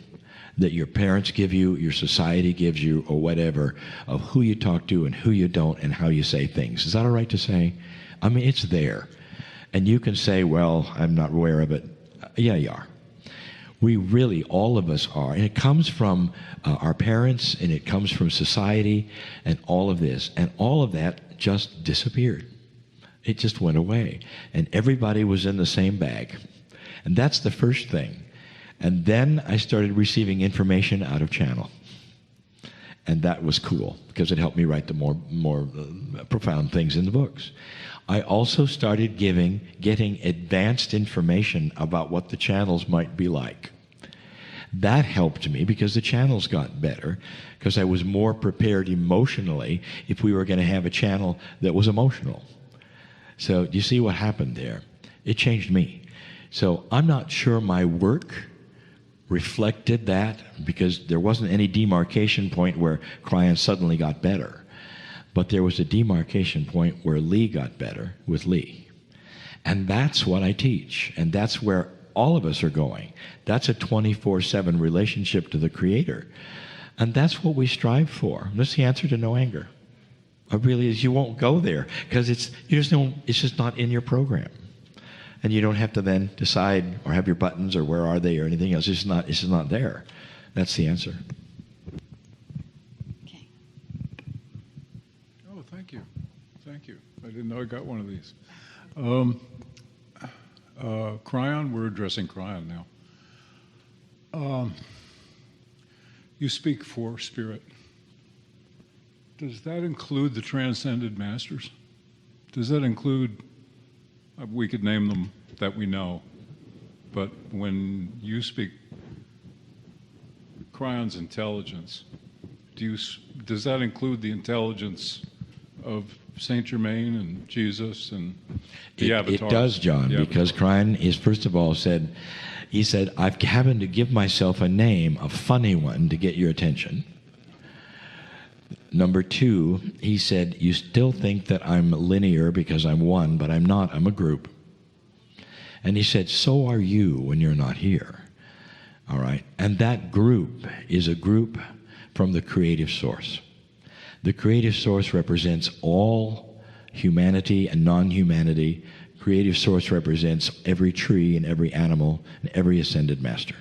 that your parents give you, your society gives you, or whatever, of who you talk to and who you don't and how you say things. Is that all right to say? I mean, it's there. And you can say, well, I'm not aware of it. Yeah, you are. We really, all of us are. And it comes from our parents, and it comes from society, and all of this. And all of that just disappeared. It just went away. And everybody was in the same bag. And that's the first thing. And then I started receiving information out of channel. And that was cool, because it helped me write the more profound things in the books. I also started getting advanced information about what the channels might be like. That helped me because the channels got better, because I was more prepared emotionally if we were going to have a channel that was emotional. So you see what happened there? It changed me. So I'm not sure my work reflected that, because there wasn't any demarcation point where Kryon suddenly got better. But there was a demarcation point where Lee got better with Lee. And that's what I teach. And that's where all of us are going. That's a 24/7 relationship to the Creator. And that's what we strive for. That's the answer to no anger. It really is. You won't go there because it's just not in your program. And you don't have to then decide or have your buttons or where are they or anything else. It's just not there. That's the answer. Oh, thank you. Thank you. I didn't know I got one of these. Kryon, we're addressing Kryon now. You speak for spirit. Does that include the transcended masters? Does that include, we could name them that we know, but when you speak Kryon's intelligence, does that include the intelligence of Saint Germain and Jesus and the Avatar? It does, John, because Kryon is, first of all, he said, I've happened to give myself a name, a funny one, to get your attention. Number two, he said, you still think that I'm linear because I'm one, but I'm not. I'm a group. And he said, so are you when you're not here. All right? And that group is a group from the creative source. The creative source represents all humanity and non-humanity. Creative source represents every tree and every animal and every ascended master.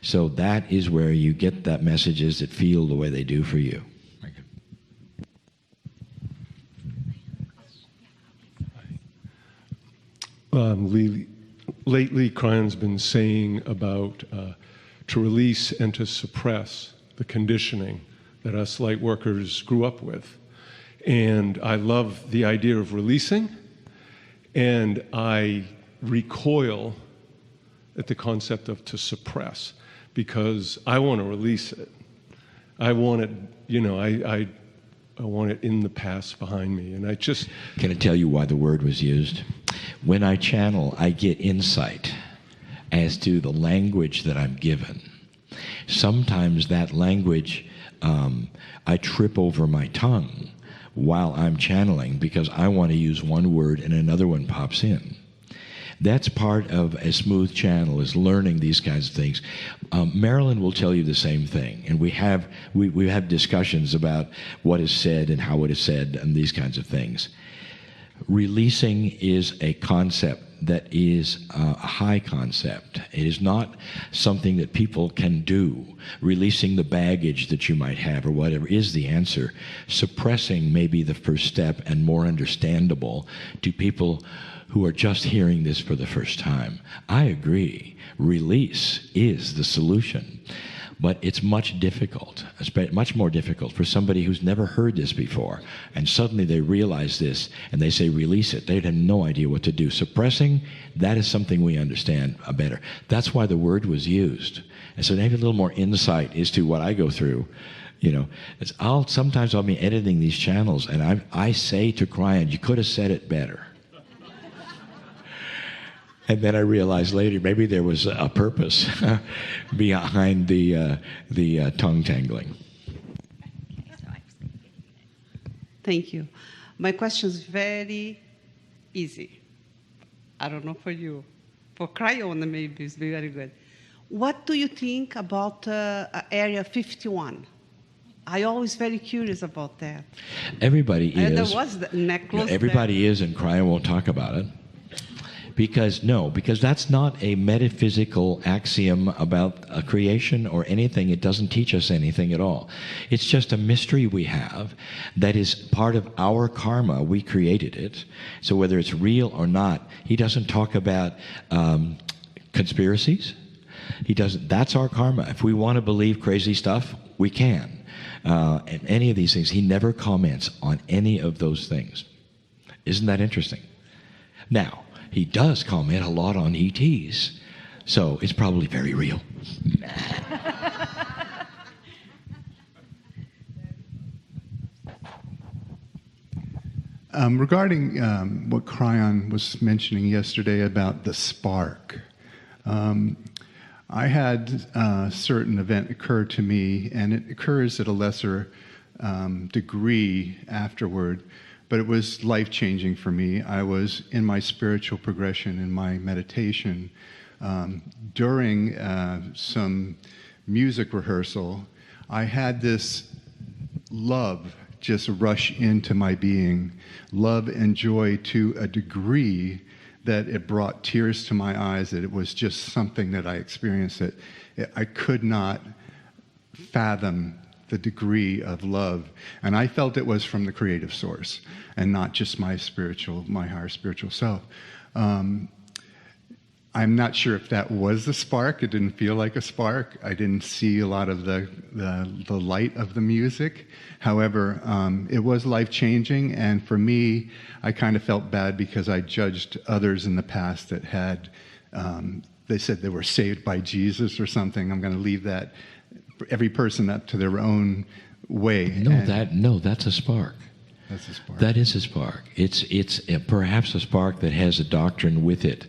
So that is where you get that messages that feel the way they do for you. Lately, Kryon's been saying about to release and to suppress the conditioning that us light workers grew up with. And I love the idea of releasing, and I recoil at the concept of to suppress, because I want to release it. I want it, I want it in the past behind me. And I just... Can I tell you why the word was used? When I channel, I get insight as to the language that I'm given. Sometimes that language, I trip over my tongue while I'm channeling because I want to use one word and another one pops in. That's part of a smooth channel, is learning these kinds of things. Marilyn will tell you the same thing, and we have discussions about what is said and how it is said and these kinds of things. Releasing is a concept that is a high concept. It is not something that people can do. Releasing the baggage that you might have or whatever is the answer. Suppressing may be the first step and more understandable to people who are just hearing this for the first time. I agree. Release is the solution. But it's much more difficult for somebody who's never heard this before, and suddenly they realize this, and they say, release it. They have no idea what to do. Suppressing, that is something we understand better. That's why the word was used. And so maybe a little more insight as to what I go through. Sometimes I'll be editing these channels, and I say to Kryon, you could have said it better. And then I realized later maybe there was a purpose behind the tongue tangling. Thank you. My question is very easy. I don't know for you. For Kryon, maybe it's very good. What do you think about Area 51? I always very curious about that. Everybody is. There was the necklace. Everybody is, and Kryon won't talk about it. Because that's not a metaphysical axiom about a creation or anything. It doesn't teach us anything at all. It's just a mystery we have that is part of our karma. We created it. So whether it's real or not, he doesn't talk about conspiracies. He doesn't. That's our karma. If we want to believe crazy stuff, we can. And any of these things, he never comments on any of those things. Isn't that interesting? Now, he does comment a lot on ETs, so it's probably very real. Regarding what Kryon was mentioning yesterday about the spark, I had a certain event occur to me, and it occurs at a lesser degree afterward, but it was life-changing for me. I was in my spiritual progression, in my meditation, during some music rehearsal. I had this love just rush into my being, love and joy to a degree that it brought tears to my eyes, that it was just something that I experienced that I could not fathom the degree of love. And I felt it was from the creative source and not just my higher spiritual self. I'm not sure if that was the spark. It didn't feel like a spark. I didn't see a lot of the light of the music. However, it was life-changing, and for me, I kind of felt bad because I judged others in the past that had, they said they were saved by Jesus or something. I'm going to leave that, every person up to their own way. That's a spark. That's a spark. That is a spark. It's perhaps a spark that has a doctrine with it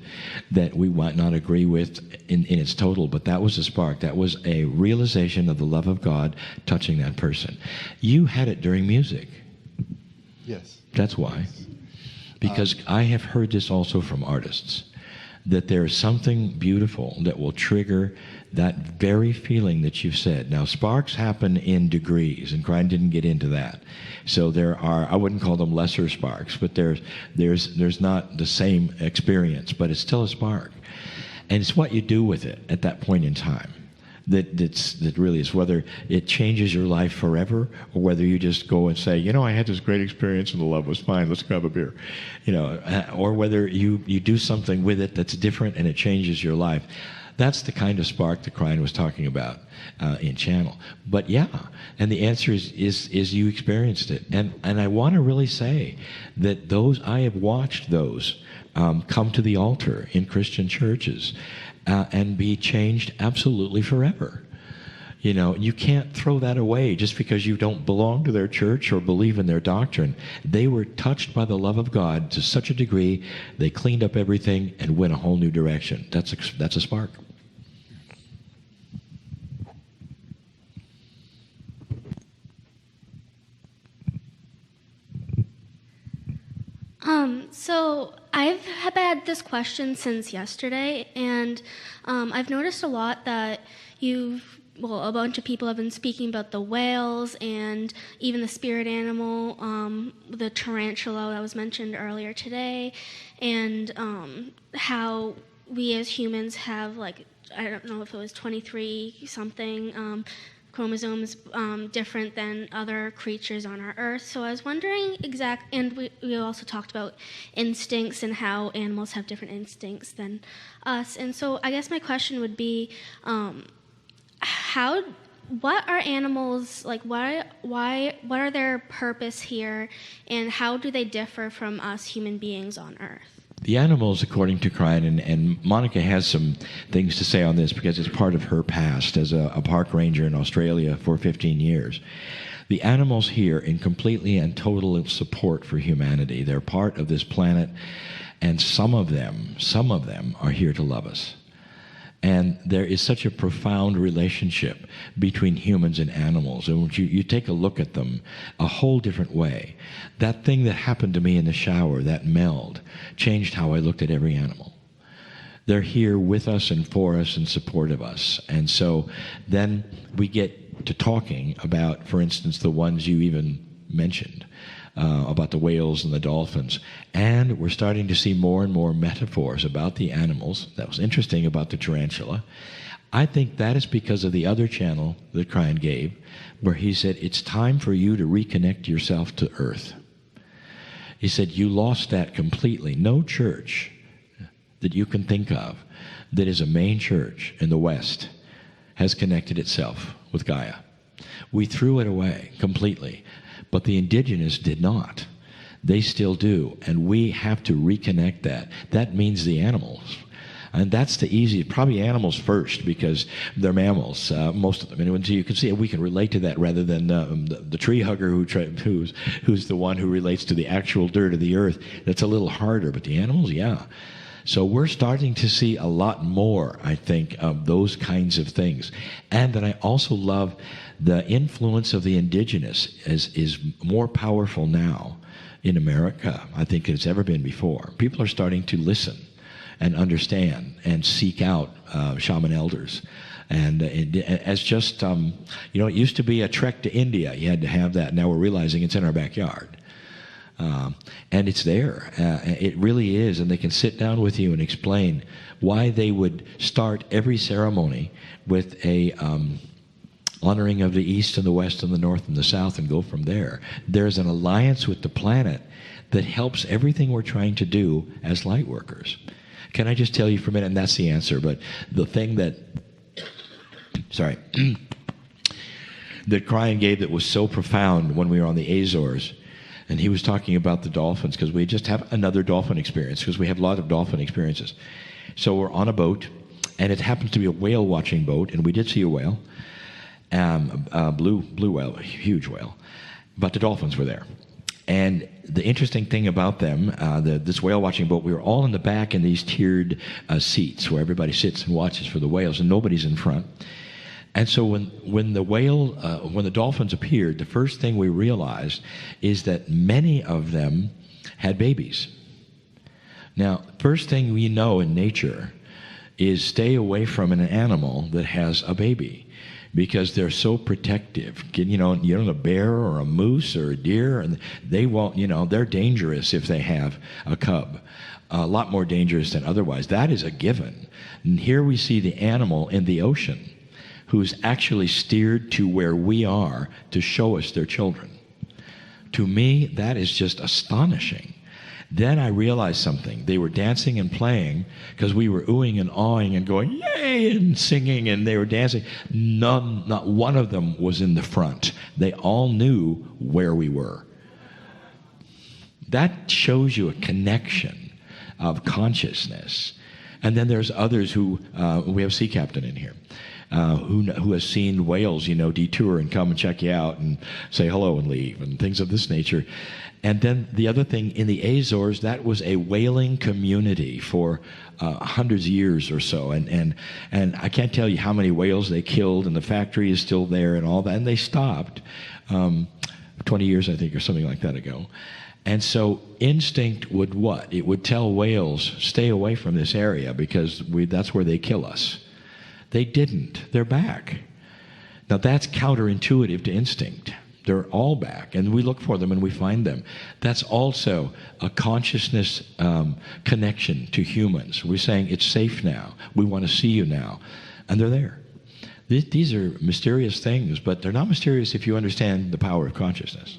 that we might not agree with in its total, but that was a spark. That was a realization of the love of God touching that person. You had it during music. Yes. That's why. Because I have heard this also from artists, that there is something beautiful that will trigger that very feeling that you've said. Now, sparks happen in degrees, and Kryon didn't get into that. So there are, I wouldn't call them lesser sparks, but there's not the same experience, but it's still a spark. And it's what you do with it at that point in time that really is, whether it changes your life forever or whether you just go and say, I had this great experience and the love was fine, let's go have a beer. Or whether you do something with it that's different and it changes your life. That's the kind of spark that Kryon was talking about in Channel. But yeah, and the answer is you experienced it. And I want to really say that I have watched those come to the altar in Christian churches and be changed absolutely forever. You can't throw that away just because you don't belong to their church or believe in their doctrine. They were touched by the love of God to such a degree, they cleaned up everything and went a whole new direction. That's a spark. So I've had this question since yesterday, and I've noticed a lot that a bunch of people have been speaking about the whales and even the spirit animal, the tarantula that was mentioned earlier today, and how we as humans have, I don't know if it was 23 something chromosomes different than other creatures on our Earth. So I was wondering and we also talked about instincts and how animals have different instincts than us. And so I guess my question would be, what are animals like? What are their purpose here, and how do they differ from us human beings on Earth? The animals, according to Kryon, and Monica has some things to say on this because it's part of her past as a park ranger in Australia for 15 years. The animals here in completely and total support for humanity. They're part of this planet, and some of them are here to love us. And there is such a profound relationship between humans and animals. And when you take a look at them a whole different way, that thing that happened to me in the shower, that meld, changed how I looked at every animal. They're here with us and for us and support of us. And so then we get to talking about, for instance, the ones you even mentioned, about the whales and the dolphins. And we're starting to see more and more metaphors about the animals. That was interesting about the tarantula. I think that is because of the other channel that Kryon gave, where he said, it's time for you to reconnect yourself to Earth. He said, you lost that completely. No church that you can think of that is a main church in the West has connected itself with Gaia. We threw it away completely. But the indigenous did not. They still do, and we have to reconnect that. That means the animals. And that's the easy, probably animals first, because they're mammals, most of them. And so you can see we can relate to that rather than the tree hugger who's the one who relates to the actual dirt of the earth. That's a little harder, but the animals, yeah. So we're starting to see a lot more, I think, of those kinds of things. And then I also love the influence of the indigenous is more powerful now in America, I think, than it's ever been before. People are starting to listen and understand and seek out shaman elders. And as just, it used to be a trek to India. You had to have that. Now we're realizing it's in our backyard. And it's there. It really is. And they can sit down with you and explain why they would start every ceremony with a honoring of the East and the West and the North and the South and go from there. There's an alliance with the planet that helps everything we're trying to do as light workers. Can I just tell you for a minute, and that's the answer, but the thing that, that Kryon gave that was so profound when we were on the Azores, and he was talking about the dolphins, because we just have another dolphin experience, because we have a lot of dolphin experiences. So we're on a boat, and it happens to be a whale watching boat, and we did see a whale, blue whale, a huge whale, but the dolphins were there. And the interesting thing about them, this whale watching boat, we were all in the back in these tiered seats where everybody sits and watches for the whales, and nobody's in front. And so when the dolphins appeared, the first thing we realized is that many of them had babies. Now, first thing we know in nature is stay away from an animal that has a baby, because they're so protective. A bear or a moose or a deer, and they won't, they're dangerous if they have a cub. A lot more dangerous than otherwise. That is a given. And here we see the animal in the ocean who's actually steered to where we are to show us their children. To me, that is just astonishing. Then I realized something. They were dancing and playing because we were oohing and awing and going, yay, and singing, and they were dancing. Not one of them was in the front. They all knew where we were. That shows you a connection of consciousness. And then there's others who, we have Sea Captain in here, who has seen whales, detour and come and check you out and say hello and leave and things of this nature. And then the other thing, in the Azores, that was a whaling community for hundreds of years or so. And I can't tell you how many whales they killed, and the factory is still there and all that. And they stopped 20 years, I think, or something like that ago. And so instinct would what? It would tell whales, stay away from this area because that's where they kill us. They didn't. They're back. Now that's counterintuitive to instinct. They're all back, and we look for them and we find them. That's also a consciousness connection to humans. We're saying it's safe now. We want to see you now. And they're there. These are mysterious things, but they're not mysterious if you understand the power of consciousness.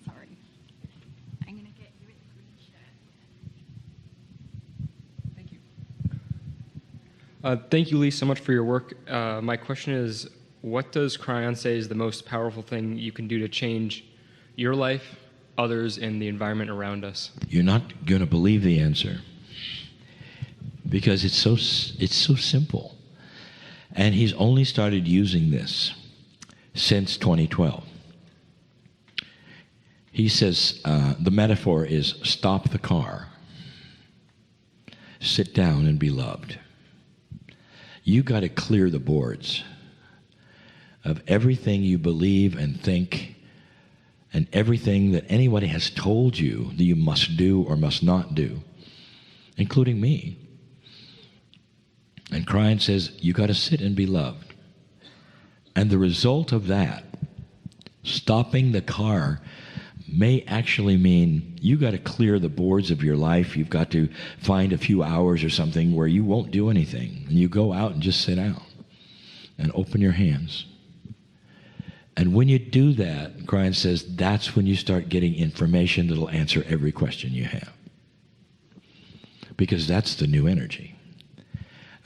Sorry. I'm going to get you in the green shirt. Thank you. Thank you, Lee, so much for your work. My question is, what does Kryon say is the most powerful thing you can do to change your life, others, and the environment around us? You're not going to believe the answer, because it's so simple. And he's only started using this since 2012. He says the metaphor is stop the car, sit down and be loved. You got to clear the boards of everything you believe and think and everything that anybody has told you that you must do or must not do, including me. And Kryon says, you got to sit and be loved. And the result of that, stopping the car, may actually mean you got to clear the boards of your life. You've got to find a few hours or something where you won't do anything. And you go out and just sit down and open your hands. And when you do that, Kryon says, that's when you start getting information that'll answer every question you have. Because that's the new energy.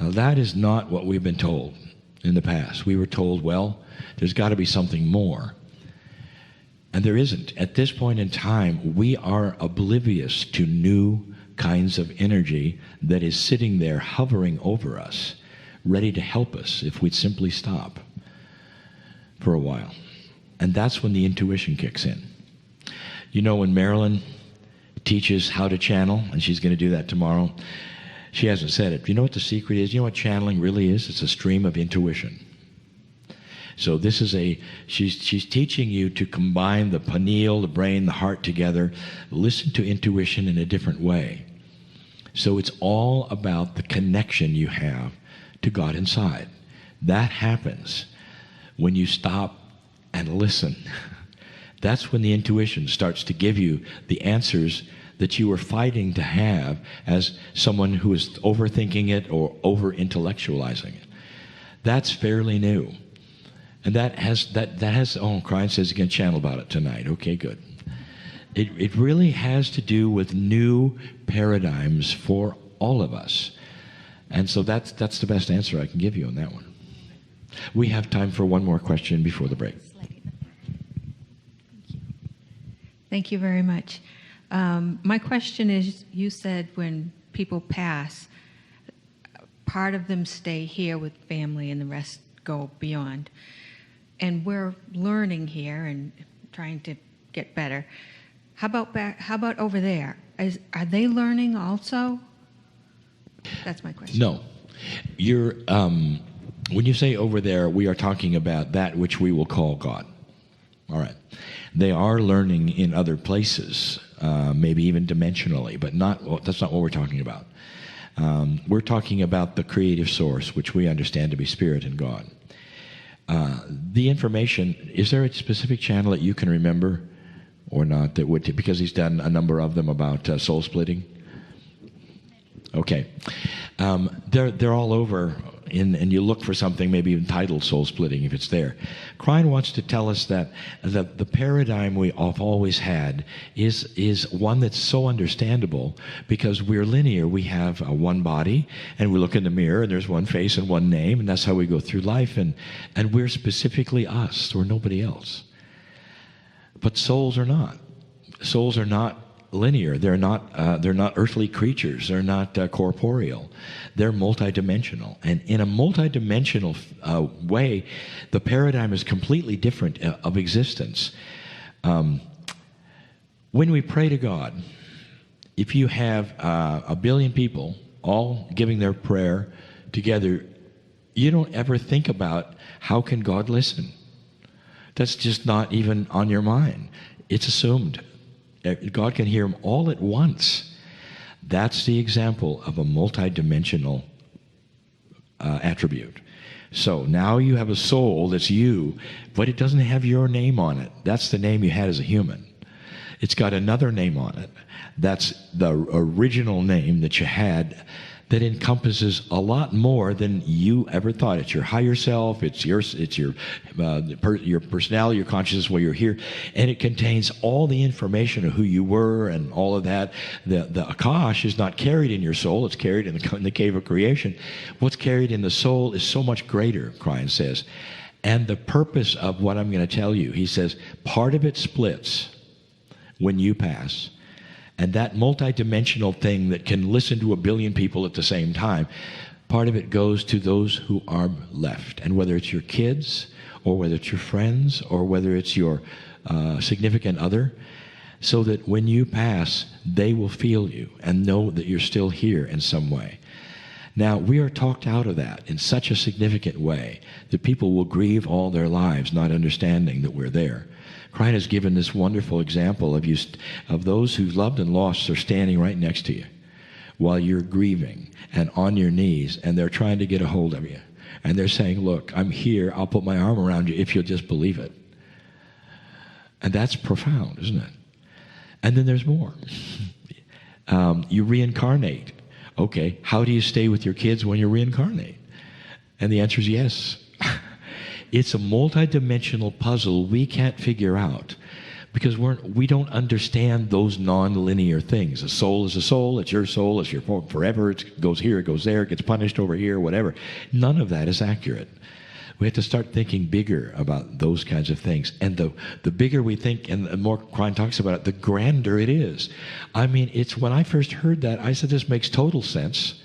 Now, that is not what we've been told in the past. We were told, well, there's got to be something more. And there isn't. At this point in time, we are oblivious to new kinds of energy that is sitting there hovering over us, ready to help us if we'd simply stop for a while. And that's when the intuition kicks in. You know, when Marilyn teaches how to channel, and she's going to do that tomorrow, she hasn't said it. You know what the secret is? You know what channeling really is? It's a stream of intuition. So this is she's teaching you to combine the pineal, the brain, the heart together, listen to intuition in a different way. So it's all about the connection you have to God inside. That happens when you stop and listen. That's when the intuition starts to give you the answers that you were fighting to have as someone who is overthinking it or over-intellectualizing it. That's fairly new. And that has, Kryon says you can channel about it tonight. Okay, good. It really has to do with new paradigms for all of us. And so that's the best answer I can give you on that one. We have time for one more question before the break. Thank you very much. My question is, you said when people pass, part of them stay here with family and the rest go beyond. And we're learning here and trying to get better. How about over there? Are they learning also? That's my question. No. You're, when you say over there, we are talking about that which we will call God. All right. They are learning in other places, maybe even dimensionally, but that's not what we're talking about. We're talking about the creative source, which we understand to be Spirit and God. The information, is there a specific channel that you can remember or not that would, because he's done a number of them about soul splitting? Okay. They're all over, and you look for something maybe entitled soul splitting if it's there. Kryon wants to tell us that the paradigm we have always had is one that's so understandable because we're linear. We have one body, and we look in the mirror, and there's one face and one name, and that's how we go through life, and we're specifically us or nobody else. But souls are not. Souls are not linear. They're not earthly creatures. They're not corporeal. They're multidimensional. And in a multidimensional way, the paradigm is completely different of existence. When we pray to God, if you have a billion people all giving their prayer together, you don't ever think about how can God listen. That's just not even on your mind. It's assumed. God can hear them all at once. That's the example of a multidimensional attribute. So now you have a soul that's you, but it doesn't have your name on it. That's the name you had as a human. It's got another name on it. That's the original name that you had that encompasses a lot more than you ever thought. It's your higher self, it's your personality, your consciousness, why you're here, and it contains all the information of who you were and all of that. The Akash is not carried in your soul, it's carried in the cave of creation. What's carried in the soul is so much greater, Kryon says. And the purpose of what I'm going to tell you, he says, part of it splits when you pass. And that multidimensional thing that can listen to 1 billion people at the same time, part of it goes to those who are left. And whether it's your kids, or whether it's your friends, or whether it's your significant other, so that when you pass, they will feel you and know that you're still here in some way. Now, we are talked out of that in such a significant way that people will grieve all their lives not understanding that we're there. Kryon has given this wonderful example of those who loved and lost are standing right next to you while you're grieving and on your knees, and they're trying to get a hold of you. And they're saying, look, I'm here, I'll put my arm around you if you'll just believe it. And that's profound, isn't it? And then there's more. You reincarnate. Okay, how do you stay with your kids when you reincarnate? And the answer is yes. It's a multidimensional puzzle we can't figure out because we don't understand those non-linear things. A soul is a soul, it's your soul, it's your forever, it goes here, it goes there, it gets punished over here, whatever. None of that is accurate. We have to start thinking bigger about those kinds of things. And the bigger we think, and the more Kryon talks about it, the grander it is. I mean, it's when I first heard that, I said, this makes total sense.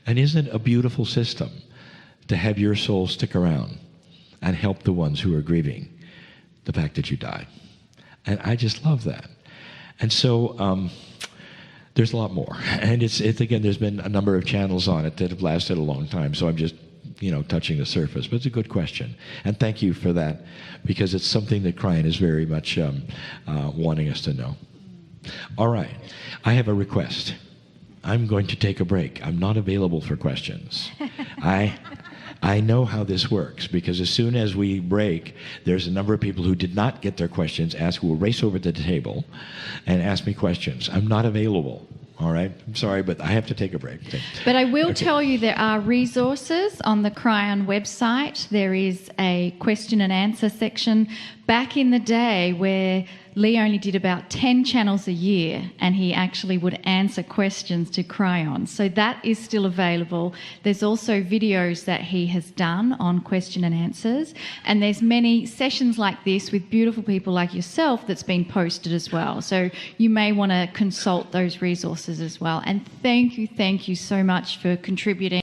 And isn't it a beautiful system to have your soul stick around and help the ones who are grieving the fact that you died? And I just love that. And so there's a lot more. And it's again, there's been a number of channels on it that have lasted a long time. So I'm just, touching the surface. But it's a good question. And thank you for that, because it's something that Kryon is very much wanting us to know. All right. I have a request. I'm going to take a break. I'm not available for questions. I know how this works, because as soon as we break, there's a number of people who did not get their questions asked who will race over to the table and ask me questions. I'm not available. All right? I'm sorry, but I have to take a break. But I will tell you there are resources on the Kryon website. There is a question and answer section. Back in the day where Lee only did about 10 channels a year, and he actually would answer questions to Kryon. So that is still available. There's also videos that he has done on question and answers, and there's many sessions like this with beautiful people like yourself that's been posted as well. So you may want to consult those resources as well. And thank you so much for contributing.